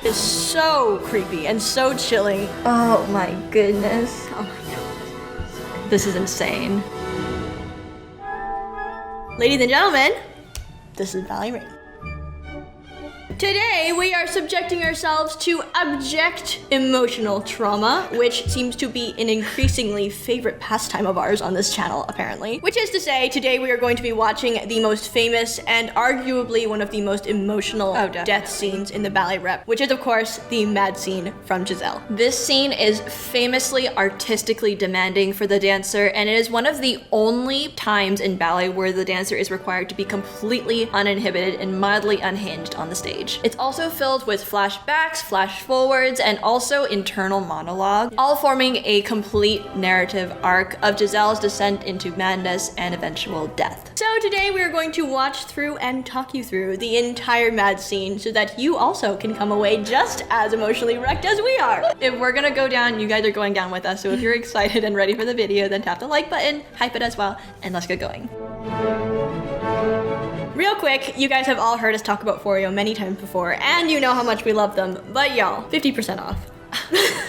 is so creepy and so chilling. Oh my goodness. Oh my god. This is insane. Ladies and gentlemen, this is Ballet Rain. Today, we are subjecting ourselves to abject emotional trauma, which seems to be an increasingly favorite pastime of ours on this channel, apparently. Which is to say, today we are going to be watching the most famous and arguably one of the most emotional death scenes in the ballet rep, which is, of course, the mad scene from Giselle. This scene is famously artistically demanding for the dancer, and it is one of the only times in ballet where the dancer is required to be completely uninhibited and mildly unhinged on the stage. It's also filled with flashbacks, flash forwards, and also internal monologue, all forming a complete narrative arc of Giselle's descent into madness and eventual death. So today we are going to watch through and talk you through the entire mad scene so that you also can come away just as emotionally wrecked as we are. If we're gonna go down, you guys are going down with us, so if you're excited and ready for the video, then tap the like button, hype it as well, and let's get going. Real quick, you guys have all heard us talk about Foreo many times before, and you know how much we love them, but y'all, 50% off.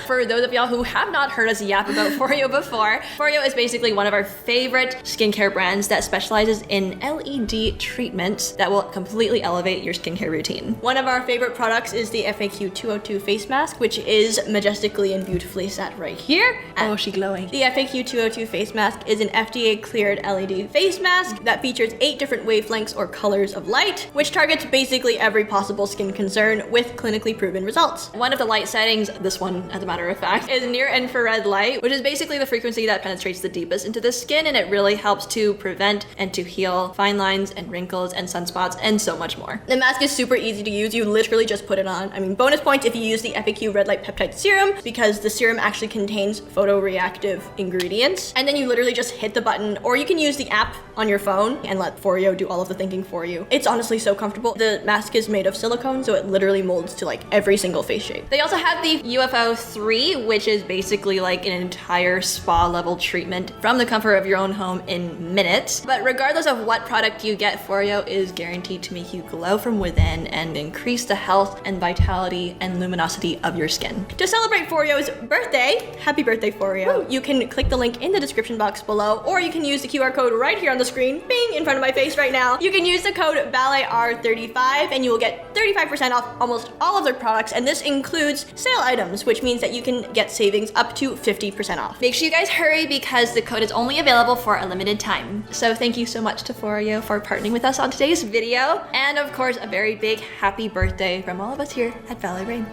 For those of y'all who have not heard us yap about Foreo before, Foreo is basically one of our favorite skincare brands that specializes in LED treatments that will completely elevate your skincare routine. One of our favorite products is the FAQ 202 face mask, which is majestically and beautifully set right here. Oh, she glowing. The FAQ 202 face mask is an FDA cleared LED face mask that features 8 different wavelengths or colors of light, which targets basically every possible skin concern with clinically proven results. One of the light settings, this one as a matter of fact, is near infrared light, which is basically the frequency that penetrates the deepest into the skin, and it really helps to prevent and to heal fine lines and wrinkles and sunspots and so much more. The mask is super easy to use. You literally just put it on. I mean, bonus points if you use the FAQ red light peptide serum, because the serum actually contains photoreactive ingredients, and then you literally just hit the button, or you can use the app on your phone and let Foreo do all of the thinking for you. It's honestly so comfortable. The mask is made of silicone, so it literally molds to like every single face shape. They also have the UFO 3, which is basically like an entire spa level treatment from the comfort of your own home in minutes. But regardless of what product you get, Foreo is guaranteed to make you glow from within and increase the health and vitality and luminosity of your skin. To celebrate Foreo's birthday, happy birthday Foreo, you can click the link in the description box below, or you can use the QR code right here on the screen, bing, in front of my face right now. You can use the code BalletR35 and you will get 35% off almost all of their products, and this includes sale items, which means that you can get savings up to 50% off. Make sure you guys hurry because the code is only available for a limited time. So thank you so much to Foreo for partnering with us on today's video, and of course a very big happy birthday from all of us here at Ballet Rain.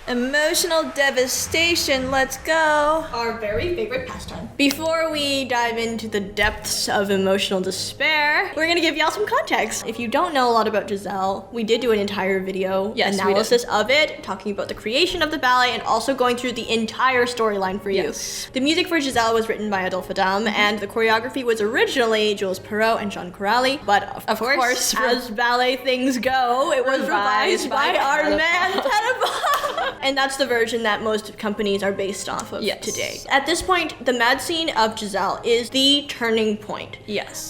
Emotional devastation, let's go. Our very favorite pastime. Before we dive into the depths of emotional despair, we're gonna give y'all some context. If you don't know a lot about Giselle, we did do an entire video analysis of it, talking about the creation of the ballet and also going through the entire storyline for you. The music for Giselle was written by Adolphe Adam, and the choreography was originally Jules Perrault and Jean Corali, but of course, as ballet things go, it was revised by our man, Tenenbaum. And that's the version that most companies are based off of today. At this point, the mad scene of Giselle is the turning point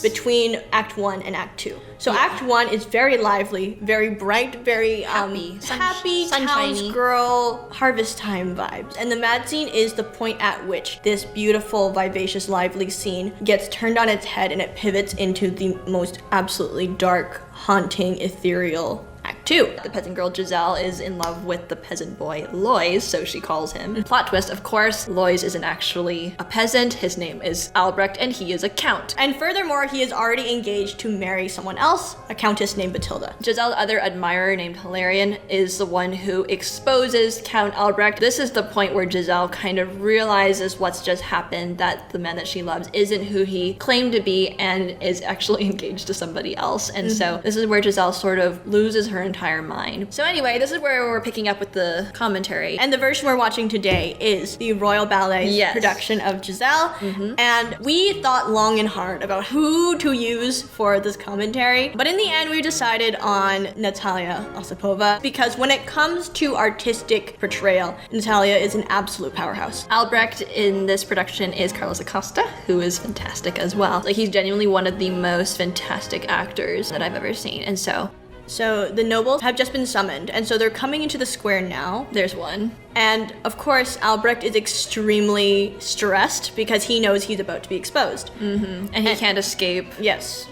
between Act 1 and Act 2. So Act 1 is very lively, very bright, very happy townsgirl, harvest time vibes. And the mad scene is the point at which this beautiful, vivacious, lively scene gets turned on its head and it pivots into the most absolutely dark, haunting, ethereal Act 2. The peasant girl Giselle is in love with the peasant boy Lois, so she calls him. Plot twist, of course, Lois isn't actually a peasant. His name is Albrecht and he is a count. And furthermore, he is already engaged to marry someone else, a countess named Bathilda. Giselle's other admirer named Hilarion is the one who exposes Count Albrecht. This is the point where Giselle kind of realizes what's just happened, that the man that she loves isn't who he claimed to be and is actually engaged to somebody else. And so this is where Giselle sort of loses her entire mind. So anyway, this is where we're picking up with the commentary. And the version we're watching today is the Royal Ballet's production of Giselle. And we thought long and hard about who to use for this commentary. But in the end, we decided on Natalia Osipova, because when it comes to artistic portrayal, Natalia is an absolute powerhouse. Albrecht in this production is Carlos Acosta, who is fantastic as well. Like, he's genuinely one of the most fantastic actors that I've ever seen. And so So the nobles have just been summoned, and so they're coming into the square now. There's one. And of course, Albrecht is extremely stressed because he knows he's about to be exposed. And he can't escape. Yes.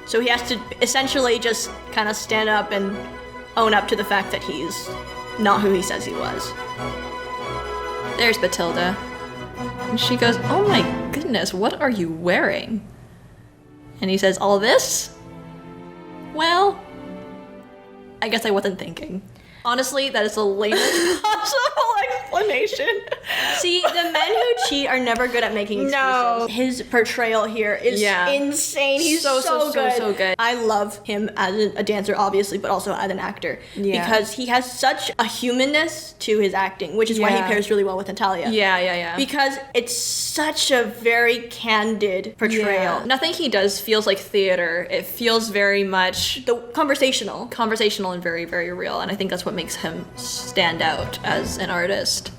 So he has to essentially just kind of stand up and own up to the fact that he's not who he says he was. There's Batilda. And she goes, oh my goodness, what are you wearing? And he says, all this? Well, I guess I wasn't thinking. Honestly, that is the lamest possible explanation. See, the men who cheat are never good at making excuses. No. His portrayal here is insane. He's so good. I love him as a dancer, obviously, but also as an actor. Yeah. Because he has such a humanness to his acting, which is why he pairs really well with Natalia. Yeah. Because it's such a very candid portrayal. Yeah. Nothing he does feels like theater. It feels very much Conversational and very, very real. And I think that's what makes him stand out as an artist.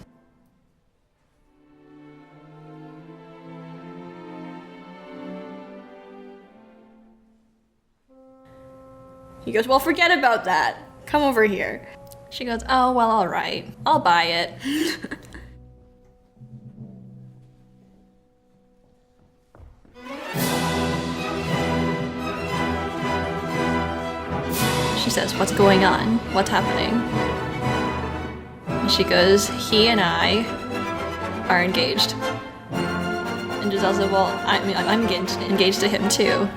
He goes, well, forget about that. Come over here. She goes, oh, well, all right. I'll buy it. She says, what's going on? What's happening? And she goes, he and I are engaged. And Giselle said, well, I'm engaged to him too.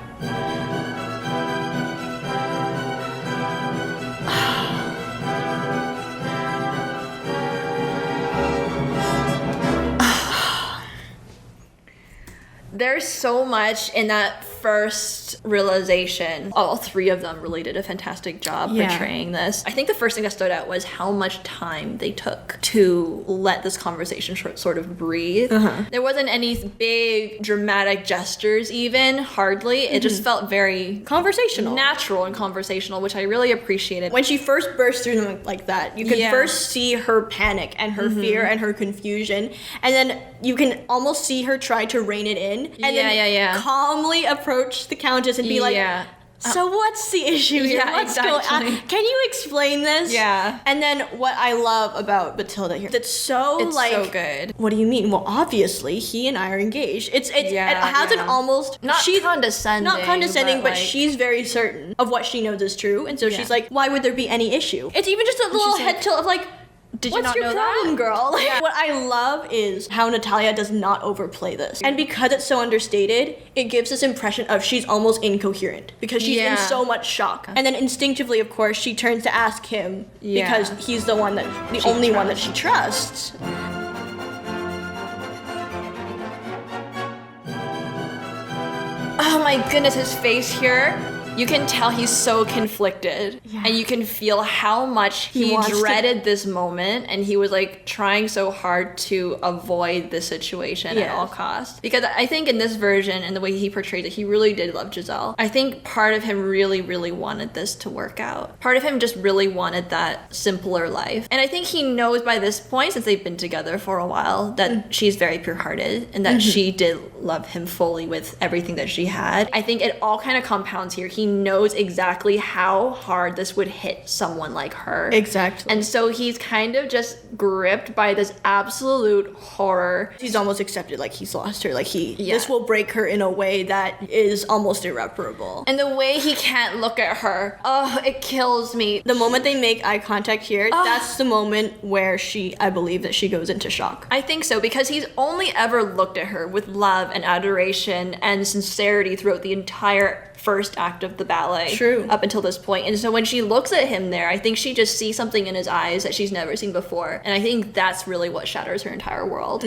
There's so much in that first realization. All three of them really did a fantastic job portraying this. I think the first thing that stood out was how much time they took to let this conversation sort of breathe. There wasn't any big dramatic gestures even, hardly. It just felt very conversational, natural and conversational, which I really appreciated. When she first burst through them like that, you can first see her panic and her fear and her confusion, and then you can almost see her try to rein it in, and then calmly approach the Countess and be like, so what's the issue here? What's going on? Can you explain this? Yeah. And then what I love about Batilda here, it's so good. What do you mean? Well, obviously he and I are engaged. It has an almost not condescending, but she's very certain of what she knows is true, and so she's like, why would there be any issue? It's even just a little head tilt of like, did you what's not your know problem, that? girl? Like, what I love is how Natalia does not overplay this. And because it's so understated, it gives this impression of she's almost incoherent because she's in so much shock. And then instinctively, of course, she turns to ask him because he's the only one that she trusts. Oh my goodness, his face here. You can tell he's so conflicted, and you can feel how much he dreaded this moment, and he was like trying so hard to avoid this situation at all costs. Because I think in this version and the way he portrayed it, he really did love Giselle. I think part of him really, really wanted this to work out. Part of him just really wanted that simpler life. And I think he knows by this point, since they've been together for a while, that she's very pure-hearted and that she did love him fully with everything that she had. I think it all kind of compounds here. He knows exactly how hard this would hit someone like her. Exactly. And so he's kind of just gripped by this absolute horror. He's almost accepted like he's lost her. Like this will break her in a way that is almost irreparable. And the way he can't look at her, it kills me. The moment they make eye contact here, that's the moment where I believe that she goes into shock. I think so, because he's only ever looked at her with love and adoration and sincerity throughout the entire first act of the ballet. True. Up until this point. And so when she looks at him there, I think she just sees something in his eyes that she's never seen before. And I think that's really what shatters her entire world.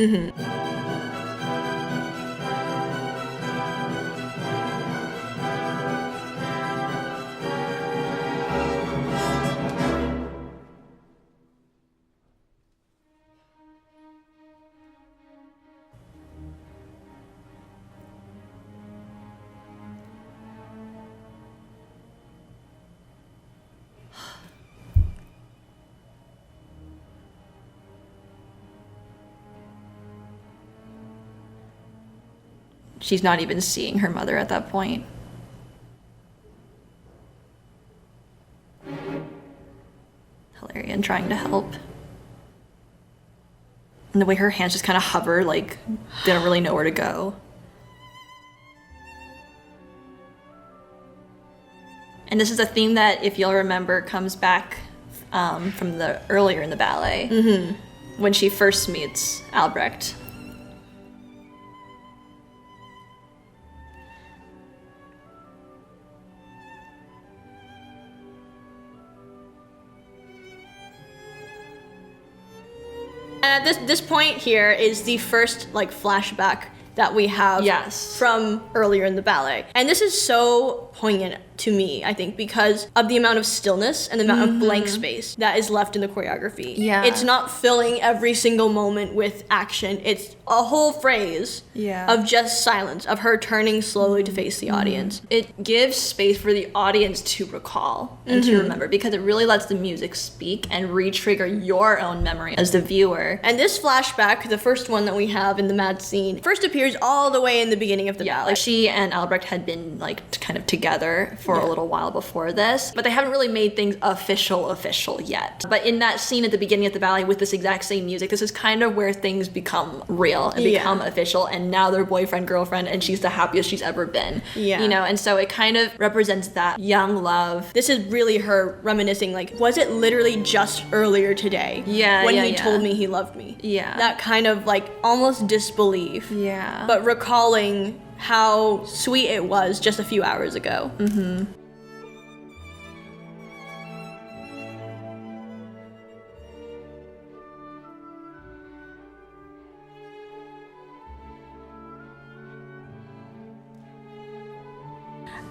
She's not even seeing her mother at that point. Hilarion trying to help. And the way her hands just kind of hover, like, they don't really know where to go. And this is a theme that, if you'll remember, comes back from the earlier in the ballet, when she first meets Albrecht. And at this point here is the first like flashback that we have from earlier in the ballet. And this is so poignant to me, I think, because of the amount of stillness and the amount of blank space that is left in the choreography. Yeah. It's not filling every single moment with action. It's a whole phrase of just silence, of her turning slowly to face the audience. It gives space for the audience to recall and to remember, because it really lets the music speak and re-trigger your own memory as the viewer. And this flashback, the first one that we have in the Mad Scene, first appears all the way in the beginning of the ballet. Like she and Albrecht had been like kind of together for a little while before this, but they haven't really made things official yet. But in that scene at the beginning of the ballet with this exact same music, this is kind of where things become real and become official, and now they're boyfriend, girlfriend, and she's the happiest she's ever been. You know, and so it kind of represents that young love. This is really her reminiscing, like, was it literally just earlier today when he told me he loved me? That kind of like almost disbelief. But recalling how sweet it was just a few hours ago.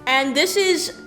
And this is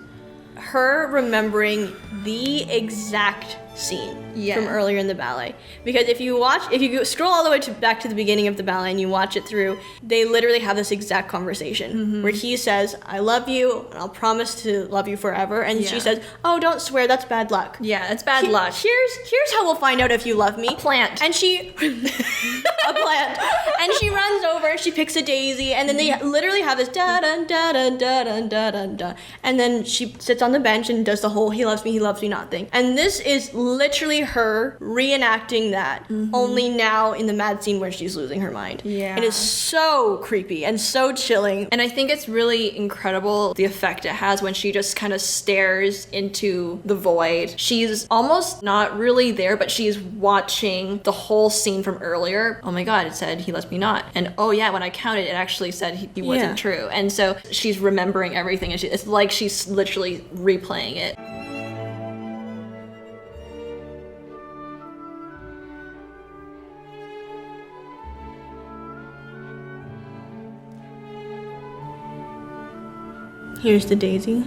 her remembering the exact scene from earlier in the ballet, because if you scroll all the way back to the beginning of the ballet and you watch it through, they literally have this exact conversation where he says, I love you and I'll promise to love you forever, and she says, oh, don't swear, that's bad luck. It's bad luck. Here's how we'll find out if you love me. A plant. And she a plant, and she runs over, she picks a daisy, and then they literally have this da da da da da da da da, and then she sits on the bench and does the whole he loves me not thing. And this is literally her reenacting that, only now in the Mad Scene where she's losing her mind. It is so creepy and so chilling. And I think it's really incredible the effect it has when she just kind of stares into the void. She's almost not really there, but she's watching the whole scene from earlier. Oh my god, it said he loves me not. And oh yeah, when I counted, it actually said he wasn't true. And so she's remembering everything, and it's like she's literally replaying it. Here's the daisy.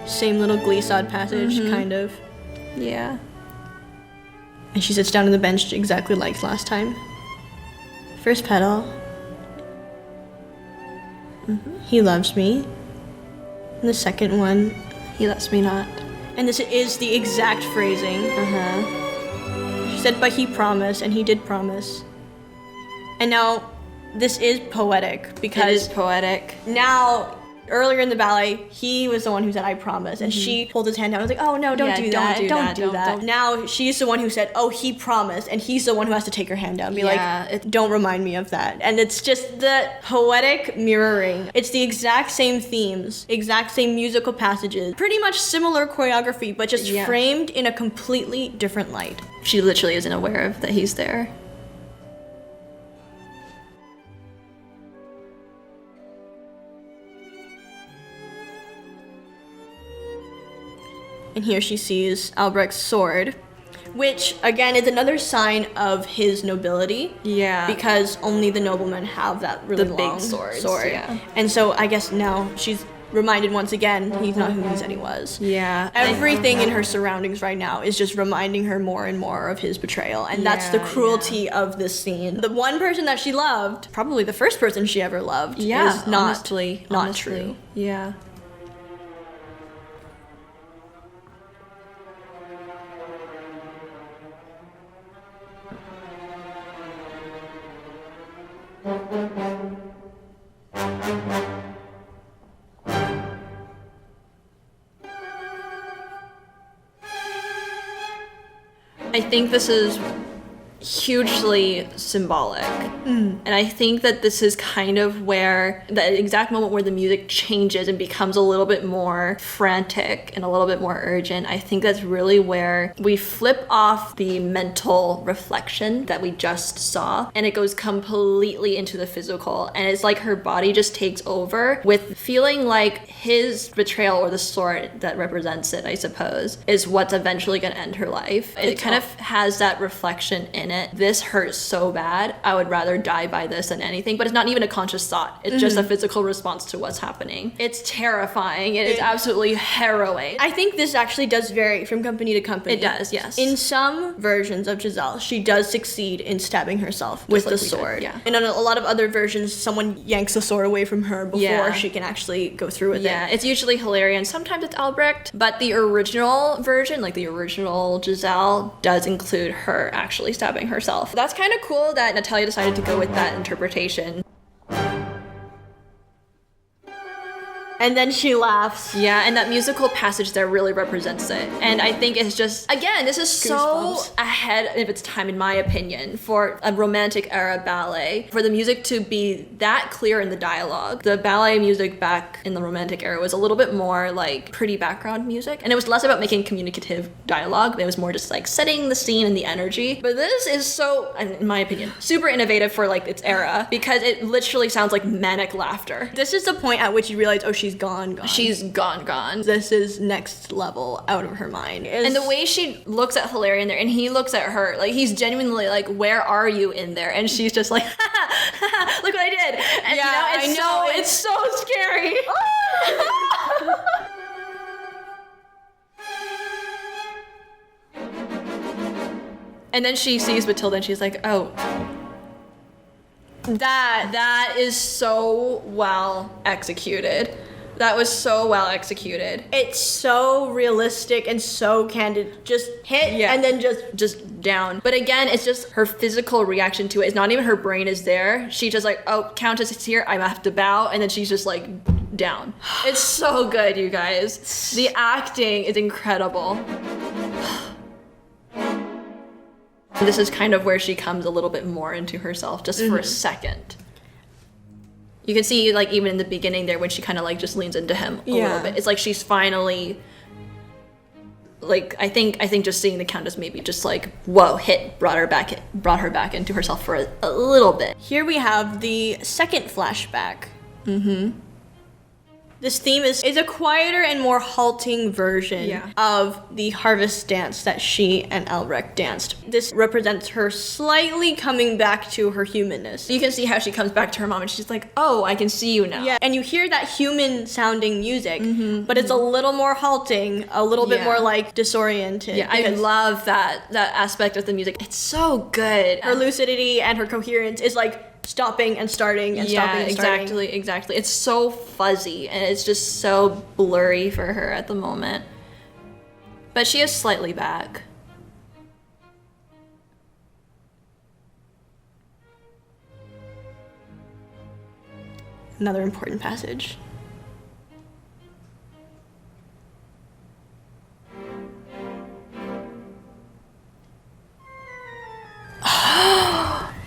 Same little glissade passage, kind of. And she sits down on the bench exactly like last time. First petal. He loves me. And the second one, he loves me not. And this is the exact phrasing. She said, but he promised, and he did promise. And now, this is poetic, because it is poetic. Now, earlier in the ballet, he was the one who said, I promise. And she pulled his hand down and was like, oh no, don't do that. Don't do that. Now, she's the one who said, oh, he promised. And he's the one who has to take her hand down and be like, don't remind me of that. And it's just the poetic mirroring. It's the exact same themes, exact same musical passages, pretty much similar choreography, but just framed in a completely different light. She literally isn't aware of that he's there. And here she sees Albrecht's sword, which again is another sign of his nobility. Because only the noblemen have that really long big sword. And so I guess now she's reminded once again he's not who he said he was. Everything in her surroundings right now is just reminding her more and more of his betrayal. And that's the cruelty of this scene. The one person that she loved, probably the first person she ever loved, is not true. I think this is hugely symbolic. And I think that this is kind of where the exact moment where the music changes and becomes a little bit more frantic and a little bit more urgent. I think that's really where we flip off the mental reflection that we just saw, and it goes completely into the physical, and it's like her body just takes over with feeling like his betrayal, or the sword that represents it, I suppose, is what's eventually going to end her life. It kind of has that reflection in it. This hurts so bad. I would rather die by this than anything. But it's not even a conscious thought. It's just a physical response to what's happening. It's terrifying. It is absolutely harrowing. I think this actually does vary from company to company. It does, yes. In some versions of Giselle, she does succeed in stabbing herself with the sword. Yeah. And in a lot of other versions, someone yanks the sword away from her before she can actually go through with it. Yeah, it's usually Hilarion. Sometimes it's Albrecht. But the original version, like the original Giselle, does include her actually stabbing herself. That's kind of cool that Natalia decided to go with that interpretation. And then she laughs. Yeah, and that musical passage there really represents it. And I think it's just, again, this is so ahead of its time, in my opinion, for a romantic era ballet. For the music to be that clear in the dialogue. The ballet music back in the romantic era was a little bit more like pretty background music. And it was less about making communicative dialogue. It was more just like setting the scene and the energy. But this is so, in my opinion, super innovative for like its era, because it literally sounds like manic laughter. This is the point at which you realize, oh, she's gone. She's gone. This is next level out of her mind. And the way she looks at Hilarion there, and he looks at her, like he's genuinely like, where are you in there? And she's just like, look what I did. And yeah, you know, it's so scary. And then she sees Matilda and she's like, oh, that is so well executed. That was so well executed. It's so realistic and so candid. Just hit and then just down. But again, it's just her physical reaction to it. It's not even her brain is there. She just like, oh, Countess is here. I have to bow. And then she's just like down. It's so good, you guys. The acting is incredible. This is kind of where she comes a little bit more into herself, just for a second. You can see, like, even in the beginning there, when she kind of, like, just leans into him a little bit. It's like she's finally, like, I think just seeing the Countess maybe just, like, whoa, brought her back into herself for a little bit. Here we have the second flashback. This theme is a quieter and more halting version of the harvest dance that she and Albrecht danced. This represents her slightly coming back to her humanness. You can see how she comes back to her mom and she's like, oh, I can see you now. Yeah, and you hear that human sounding music, but it's a little more halting, a little bit more like disoriented. Yeah, I love that aspect of the music. It's so good. Her lucidity and her coherence is like stopping and starting and stopping and starting. Exactly. It's so fuzzy and it's just so blurry for her at the moment. But she is slightly back. Another important passage.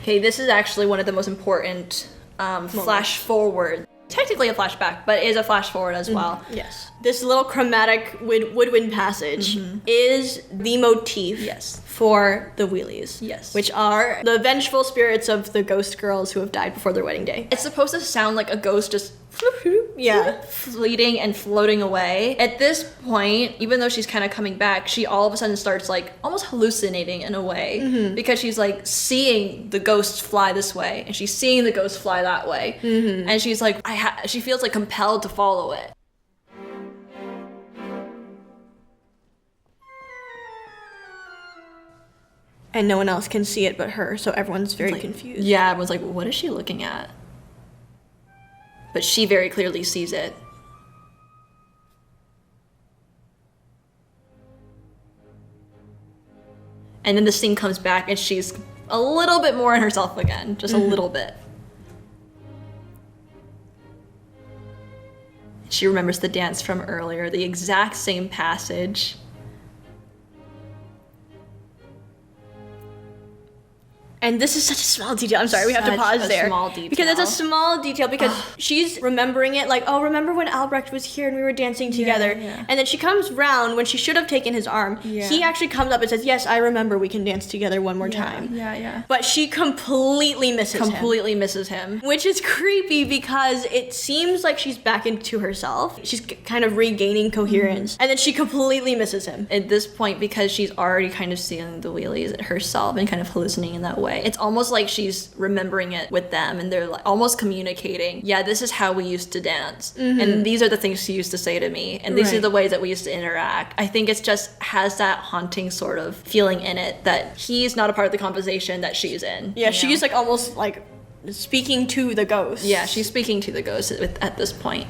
Okay, this is actually one of the most important flash forward. Technically a flashback, but it is a flash forward as well. Yes. This little chromatic woodwind passage is the motif for the wheelies. Yes. Which are the vengeful spirits of the ghost girls who have died before their wedding day. It's supposed to sound like a ghost just fleeting and floating away. At this point, even though she's kind of coming back, she all of a sudden starts like almost hallucinating in a way because she's like seeing the ghosts fly this way and she's seeing the ghosts fly that way. And she's like, she feels like compelled to follow it. And no one else can see it but her, so everyone's very confused. Yeah, everyone's like, what is she looking at? But she very clearly sees it. And then the scene comes back and she's a little bit more in herself again. Just a little bit. She remembers the dance from earlier, the exact same passage. And this is such a small detail. I'm sorry, we have to pause there. Small detail. Because it's a small detail because she's remembering it like, oh, remember when Albrecht was here and we were dancing together? Yeah. And then she comes round when she should have taken his arm. Yeah. He actually comes up and says, yes, I remember, we can dance together one more time. Yeah. But she completely misses him. Which is creepy because it seems like she's back into herself. She's kind of regaining coherence. And then she completely misses him. At this point, because she's already kind of seeing the wheelies herself and kind of hallucinating in that way, it's almost like she's remembering it with them and they're like almost communicating, yeah, this is how we used to dance. And these are the things she used to say to me. And these are the ways that we used to interact. I think it's just has that haunting sort of feeling in it that he's not a part of the conversation that she's in. Yeah, she's like almost like speaking to the ghost. Yeah, she's speaking to the ghost at this point.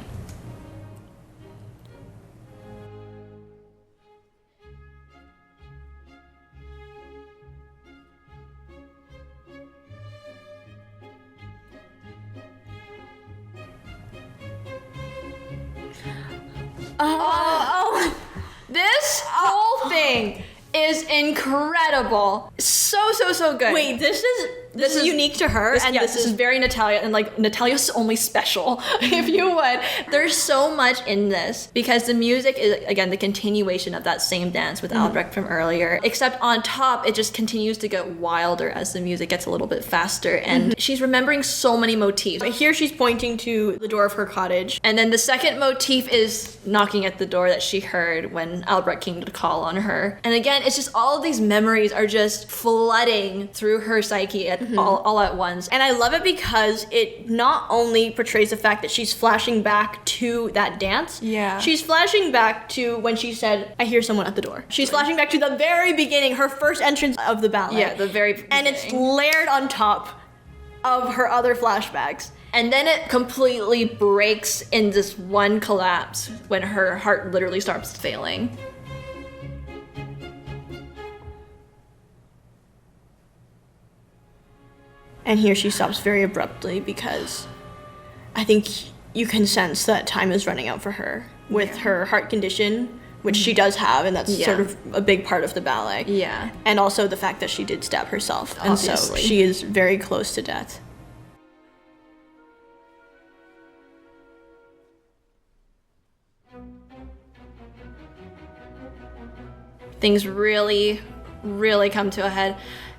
This whole thing is incredible. So good. Wait, this is unique to her, This is very Natalia, and like Natalia's only special, if you would. There's so much in this because the music is again the continuation of that same dance with Albrecht from earlier, except on top it just continues to get wilder as the music gets a little bit faster, and she's remembering so many motifs. Here she's pointing to the door of her cottage. And then the second motif is knocking at the door that she heard when Albrecht came to call on her. And again, it's just all of these memories are just flooding through her psyche all at once. And I love it because it not only portrays the fact that she's flashing back to that dance, she's flashing back to when she said, I hear someone at the door. She's flashing back to the very beginning, her first entrance of the ballet. Yeah, the very beginning. And it's layered on top of her other flashbacks. And then it completely breaks in this one collapse when her heart literally starts failing. And here she stops very abruptly because I think you can sense that time is running out for her with her heart condition, which she does have, and that's sort of a big part of the ballet. Yeah. And also the fact that she did stab herself. Obviously. And so she is very close to death. Things really come to a head.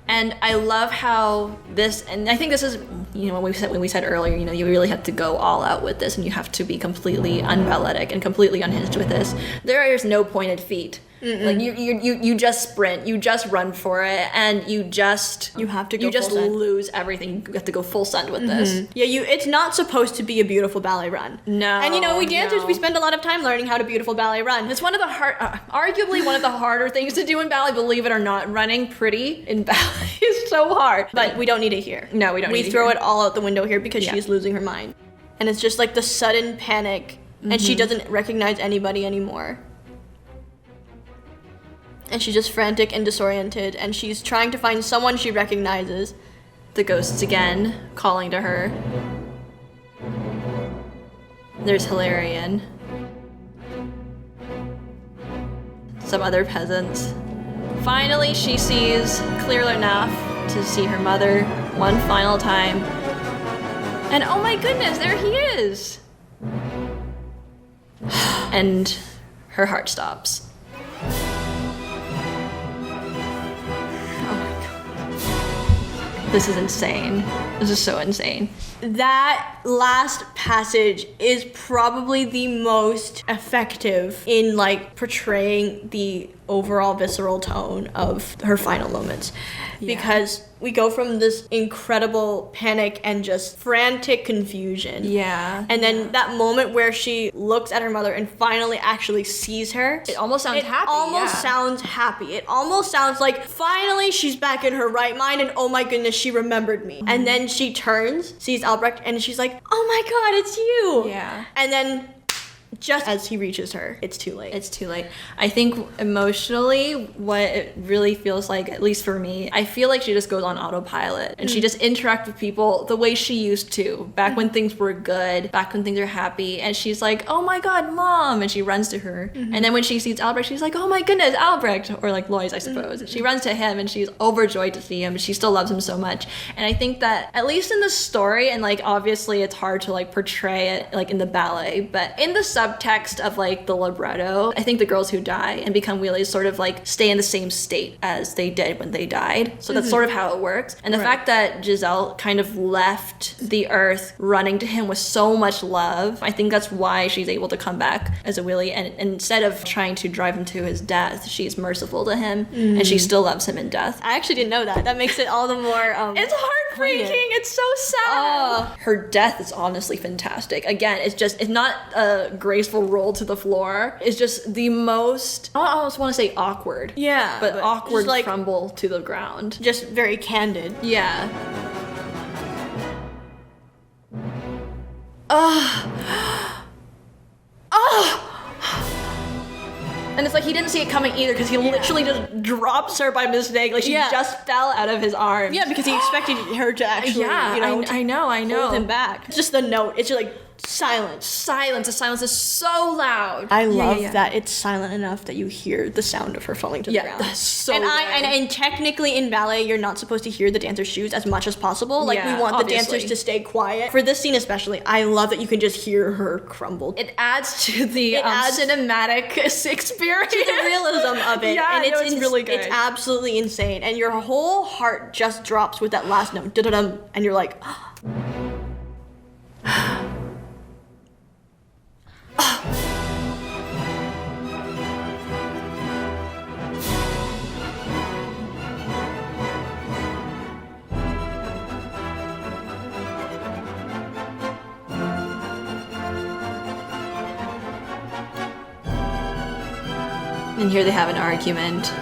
And I love how this, and I think this is, you know, when we said earlier, you know, you really have to go all out with this and you have to be completely unballetic and completely unhinged with this. There is no pointed feet. Like you just sprint, you just run for it, and you have to go full send. Lose everything. You have to go full send with this. Yeah, it's not supposed to be a beautiful ballet run. No. And you know, we dancers, we spend a lot of time learning how to beautiful ballet run. It's one of the arguably one of the harder things to do in ballet, believe it or not. Running pretty in ballet is so hard. But we don't need it here. No, we don't need it. We throw it all out the window here because she's losing her mind. And it's just like the sudden panic, and she doesn't recognize anybody anymore. And she's just frantic and disoriented, and she's trying to find someone she recognizes. The ghosts again, calling to her. There's Hilarion. Some other peasants. Finally, she sees clearly enough to see her mother one final time. And oh my goodness, there he is! And her heart stops. This is insane. This is so insane. That last passage is probably the most effective in like portraying the overall visceral tone of her final moments. Because we go from this incredible panic and just frantic confusion. Yeah. And then that moment where she looks at her mother and finally actually sees her. It almost sounds happy. It almost sounds happy. It almost sounds like finally she's back in her right mind and oh my goodness, she remembered me. And then she turns, sees Albrecht, and she's like, oh my god, it's you. Yeah. And then just as he reaches her, it's too late. It's too late. I think emotionally, what it really feels like, at least for me, I feel like she just goes on autopilot and she just interacts with people the way she used to back when things were good, back when things are happy, and she's like, oh my god, mom, and she runs to her. And then when she sees Albrecht, she's like, oh my goodness, Albrecht, or like Lois, I suppose. She runs to him and she's overjoyed to see him, but she still loves him so much. And I think that, at least in the story, and like obviously it's hard to like portray it like in the ballet, but in the subtext of like the libretto, I think the girls who die and become wheelies sort of like stay in the same state as they did when they died. So that's sort of how it works. And the fact that Giselle kind of left the earth running to him with so much love, I think that's why she's able to come back as a wheelie, and instead of trying to drive him to his death, she's merciful to him and she still loves him in death. I actually didn't know that. That makes it all the more It's heartbreaking. poignant. It's so sad. Her death is honestly fantastic. Again, it's not a graceful roll to the floor. It's just the most, I almost want to say awkward. Yeah, But awkward just, like, crumble to the ground. just very candid. Yeah. And it's like he didn't see it coming either, because he literally just drops her by mistake. Like she just fell out of his arms. Yeah, because he expected her to actually, I know. hold him back. It's just the note. It's just like silence. Silence. The silence is so loud. I love that it's silent enough that you hear the sound of her falling to the ground. That's so and good. and technically in ballet, you're not supposed to hear the dancer's shoes as much as possible. Like we want the dancers to stay quiet. For this scene especially, I love that you can just hear her crumble. It adds to the cinematic experience. To the realism of it. Yeah, and it's really good. It's absolutely insane. And your whole heart just drops with that last note. Da-da-dum, and you're like, And here they have an argument.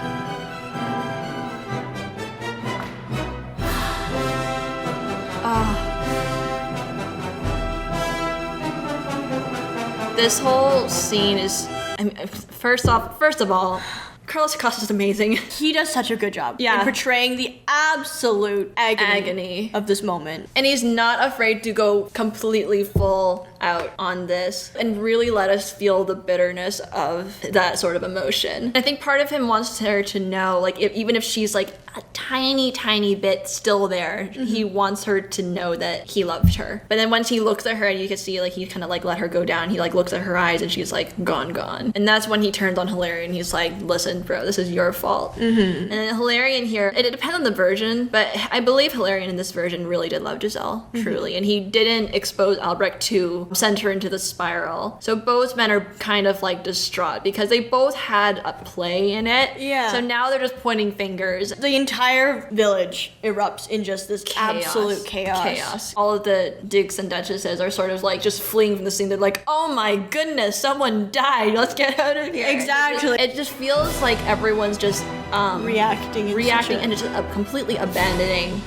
This whole scene is, I mean, first of all, Carlos Acosta is amazing. he does such a good job in portraying the absolute agony of this moment. And he's not afraid to go completely full out on this and really let us feel the bitterness of that sort of emotion. I think part of him wants her to know, like, even if she's like a tiny bit still there, he wants her to know that he loved her. But then once he looks at her and you can see like he kind of like let her go down, he like looks at her eyes and she's like gone. And that's when he turns on Hilarion. He's like, listen, bro, this is your fault. And then Hilarion here, it depends on the version, but I believe Hilarion in this version really did love Giselle, truly. And he didn't expose Albrecht to send her into the spiral. So both men are kind of like distraught because they both had a play in it. Yeah. So now they're just pointing fingers. The entire village erupts in just this absolute chaos. All of the dukes and duchesses are sort of like just fleeing from the scene. They're like, oh my goodness, someone died. Let's get out of here. Exactly. It just feels like everyone's just reacting and just completely abandoning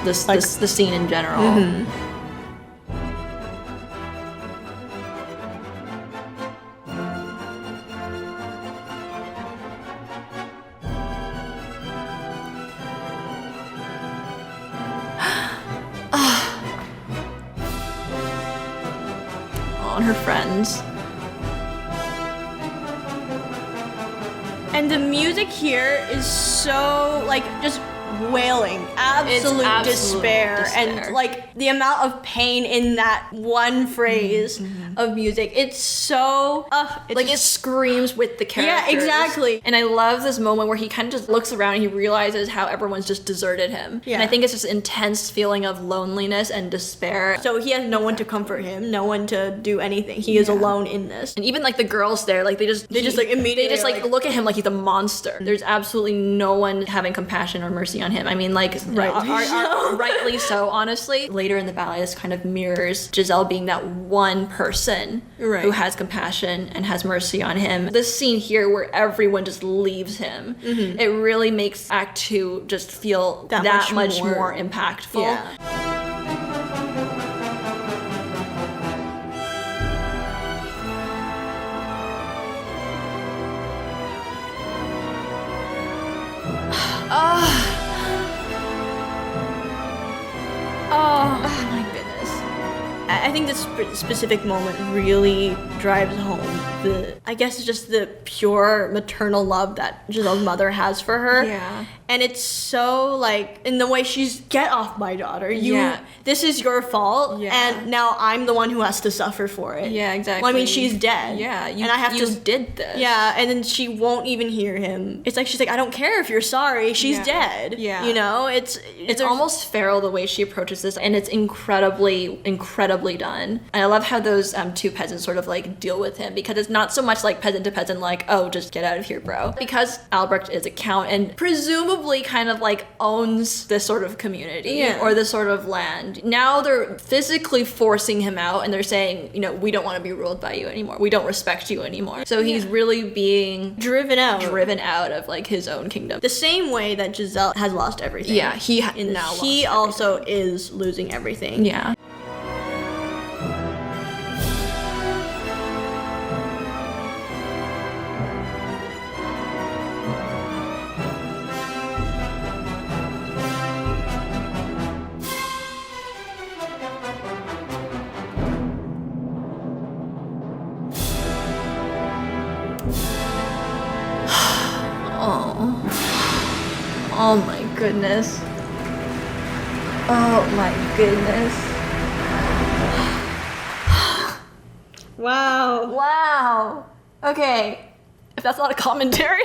the scene in general. On her friends. And the music here is so like just wailing, absolute despair, and like the amount of pain in that one phrase of music. It's so it screams with the characters. Yeah, exactly. And I love this moment where he kind of just looks around and he realizes how everyone's just deserted him. Yeah. And I think it's this intense feeling of loneliness and despair. So he has no one to comfort him, no one to do anything. He is alone in this. And even like the girls there, like they just immediately look at him like he's a monster. There's absolutely no one having compassion or mercy on him. I mean, like, rightly so, honestly. Later in the ballet, this kind of mirrors Giselle being that one person who has compassion and has mercy on him. This scene here where everyone just leaves him, it really makes Act 2 just feel that much more impactful. Yeah. Oh my goodness. I think this specific moment really drives home I guess it's just the pure maternal love that Giselle's mother has for her. Yeah. And it's so like, in the way she's, get off my daughter. This is your fault. Yeah. And now I'm the one who has to suffer for it. Yeah, exactly. Well, I mean, she's dead. Yeah. And I have you to did this. Yeah, and then she won't even hear him. It's like, she's like, I don't care if you're sorry. She's dead. Yeah. You know, it's almost feral the way she approaches this, and it's incredibly done. And I love how those two peasants sort of like deal with him, because it's not so much like peasant to peasant, like, oh, just get out of here, bro. Because Albrecht is a count and presumably kind of like owns this sort of community or this sort of land. Now they're physically forcing him out, and they're saying, you know, we don't want to be ruled by you anymore. We don't respect you anymore. So he's really being driven out of like his own kingdom. The same way that Giselle has lost everything. Yeah, he also is losing everything. Yeah. Oh my goodness. Oh my goodness. Wow. Okay. If that's not a commentary.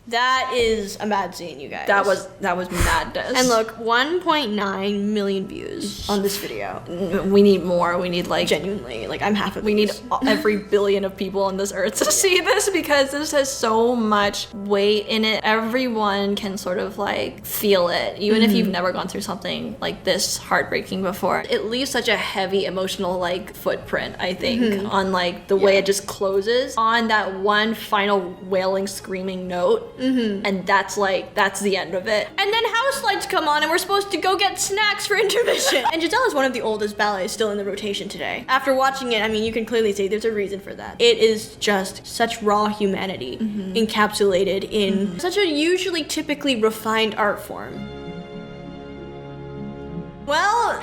That is a mad scene, you guys. That was madness. And look, 1.9 million views on this video. We need more. We need like genuinely, like, I'm half of we need every billion of people on this earth to see this, because this has so much weight in it. Everyone can sort of like feel it, even if you've never gone through something like this heartbreaking before. It leaves such a heavy emotional like footprint, I think, on like the way it just closes on that one final wailing, screaming note. And that's the end of it. And then house lights come on and we're supposed to go get snacks for intermission. And Giselle is one of the oldest ballets still in the rotation today. After watching it, I mean, you can clearly see there's a reason for that. It is just such raw humanity encapsulated in such a usually typically refined art form. Well,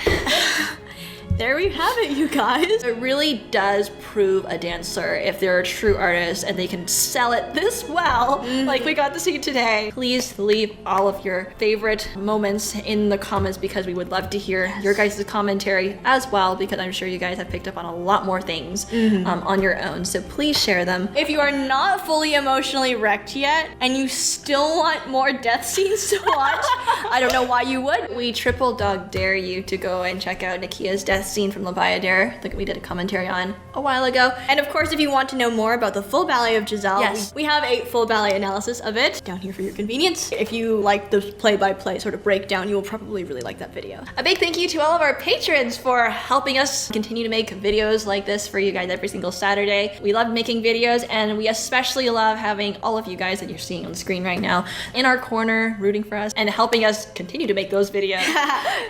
there we have it, you guys. It really does prove a dancer if they're a true artist and they can sell it this well, like we got to see today. Please leave all of your favorite moments in the comments, because we would love to hear your guys' commentary as well, because I'm sure you guys have picked up on a lot more things on your own. So please share them. If you are not fully emotionally wrecked yet and you still want more death scenes to watch, I don't know why you would. We triple dog dare you to go and check out Nikia's death scene from La Bayadere that we did a commentary on a while ago. And of course, if you want to know more about the full ballet of Giselle, yes, we have a full ballet analysis of it down here for your convenience. If you like the play-by-play sort of breakdown, you will probably really like that video. A big thank you to all of our patrons for helping us continue to make videos like this for you guys every single Saturday. We love making videos, and we especially love having all of you guys that you're seeing on the screen right now in our corner rooting for us and helping us continue to make those videos.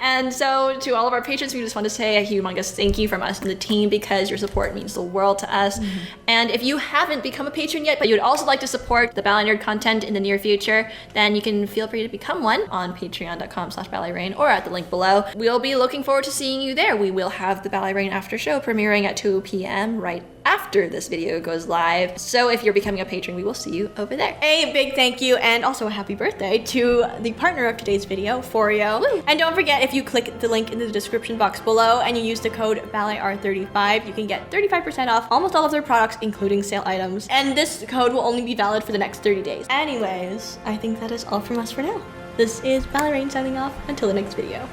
And so to all of our patrons, we just want to say a humongous thank you from us and the team, because your support means the world to us. And if you haven't become a patron yet, but you would also like to support the Ballet Nerd content in the near future, then you can feel free to become one on patreon.com/balletrain or at the link below. We'll be looking forward to seeing you there. We will have the Ballet Rain after show premiering at 2 p.m. right after this video goes live. So if you're becoming a patron, we will see you over there. A big thank you and also a happy birthday to the partner of today's video, Foreo. Woo. And don't forget, if you click the link in the description box below and you use the code BalletR35, you can get 35% off almost all of their products, including sale items. And this code will only be valid for the next 30 days. Anyways, I think that is all from us for now. This is Ballet Rain signing off until the next video.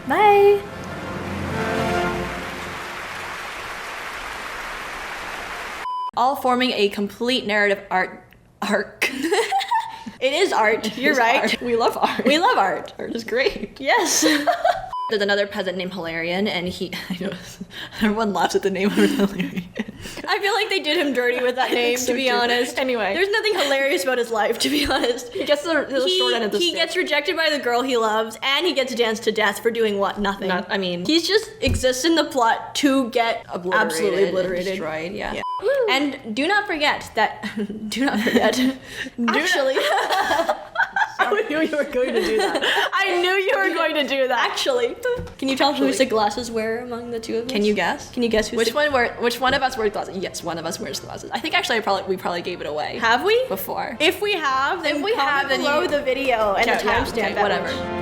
Bye! All forming a complete narrative arc. It is art. You're right. Art. We love art. We love art. Art is great. Yes. There's another peasant named Hilarion, and I know everyone laughs at the name of Hilarion. I feel like they did him dirty with that name, to be honest. Anyway. There's nothing hilarious about his life, to be honest. He gets the short end of the stick. He gets rejected by the girl he loves, and he gets danced to death for doing what? Nothing. He just exists in the plot to get absolutely obliterated. Destroyed, yeah. And do not forget that, actually, knew you were going to do that. I knew you were going to do that. Actually, can you tell whose the glasses were among the two of us? Can you guess? Can you guess who's which one of us wears glasses? Yes, one of us wears glasses. I think actually we probably gave it away. Have we? Before. If we have, then if we have, then below the video and a timestamp. whatever.